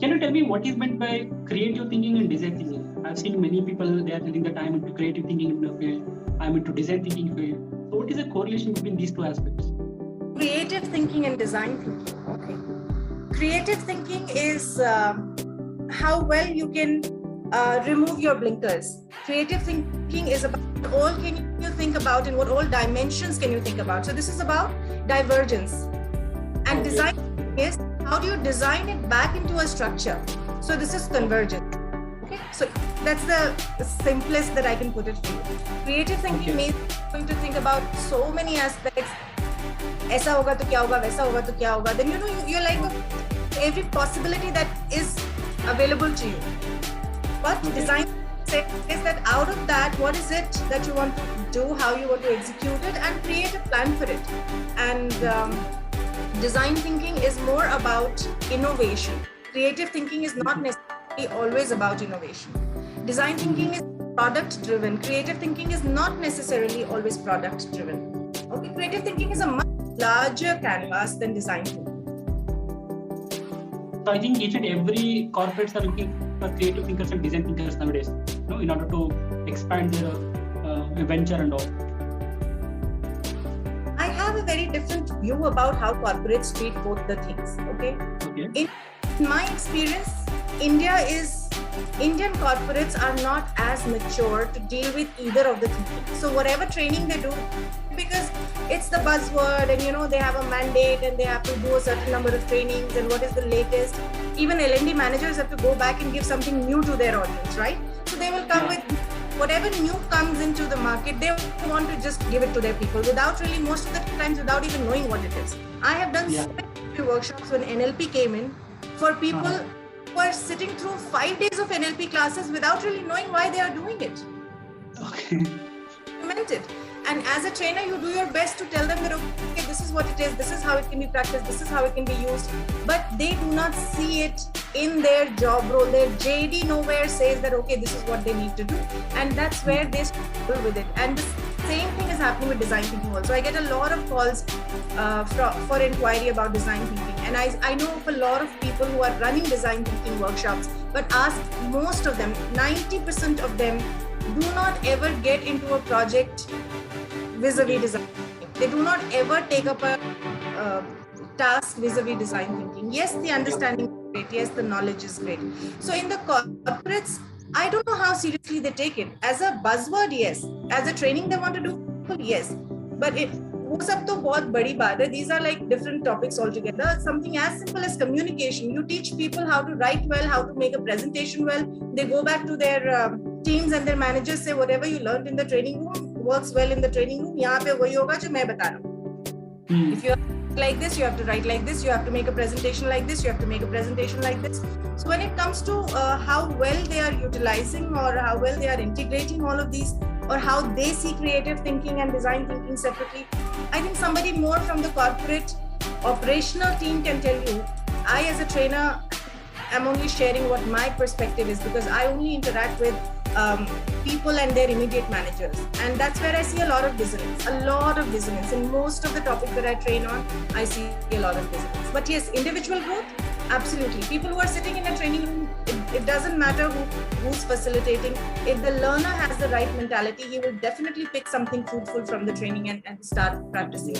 Can you tell me what is meant by creative thinking and design thinking? I've seen many people, they are telling that I'm into creative thinking in the field, I'm into design thinking field. So what is the correlation between these two aspects? Creative thinking and design thinking. Okay. Creative thinking is how well you can remove your blinkers. Creative thinking is about what all can you think about and what all dimensions can you think about. So this is about divergence. And design is how do you design it back into a structure. So this is convergence. Okay, so that's the simplest that I can put it for you. Creative thinking means going to think about so many aspects. ऐसा होगा तो क्या होगा, वैसा होगा तो क्या होगा. Then you're like every possibility that is available to you. But design is that out of that, what is it that you want to do, how you want to execute it, and create a plan for it. And design thinking is more about innovation. Creative thinking is not necessarily always about innovation. Design thinking is product driven. Creative thinking is not necessarily always product driven. Okay, creative thinking is a much larger canvas than design thinking. So I think each and every corporates are looking for creative thinkers and design thinkers nowadays, in order to expand their venture and all. I have a very different view about how corporates treat both the things. Okay. In my experience, Indian corporates are not as mature to deal with either of the thinking. So whatever training they do, because it's the buzzword and they have a mandate and they have to do a certain number of trainings and what is the latest. Even L&D managers have to go back and give something new to their audience, right? So they will come with whatever new comes into the market, they want to just give it to their people without really, most of the times, without even knowing what it is. I have done so many workshops when NLP came in for people who are sitting through 5 days of NLP classes without really knowing why they are doing it. Okay. Implement it. And as a trainer, you do your best to tell them that, okay, this is what it is, this is how it can be practiced, this is how it can be used. But they do not see it in their job role. Their JD nowhere says that, okay, this is what they need to do. And that's where they struggle with it. And the same thing is happening with design thinking also. I get a lot of calls for inquiry about design thinking. And I know of a lot of people who are running design thinking workshops, but ask most of them, 90% of them do not ever get into a project vis-a-vis design thinking. They do not ever take up a task vis-a-vis design thinking. Yes, the understanding is great. Yes, the knowledge is great. So in the corporates, I don't know how seriously they take it. As a buzzword, yes. As a training they want to do, yes. But वो सब तो बहुत बड़ी बात है. These are like different topics altogether. Something as simple as communication. You teach people how to write well, how to make a presentation well. They go back to their teams and their managers say whatever you learned in the training room works well in the training room. यहाँ पे वही होगा जो मैं बता रहा हूँ. If you are like this, you have to write like this. You have to make a presentation like this. You have to make a presentation like this. So when it comes to how well they are utilizing or how well they are integrating all of these, or how they see creative thinking and design thinking separately, I think somebody more from the corporate operational team can tell you. I, as a trainer, am only sharing what my perspective is because I only interact with people and their immediate managers. And that's where I see a lot of dissonance. In most of the topics that I train on, I see a lot of dissonance. But yes, individual growth, absolutely. People who are sitting in a training room, it doesn't matter who's facilitating. If the learner has the right mentality, he will definitely pick something fruitful from the training and start practicing.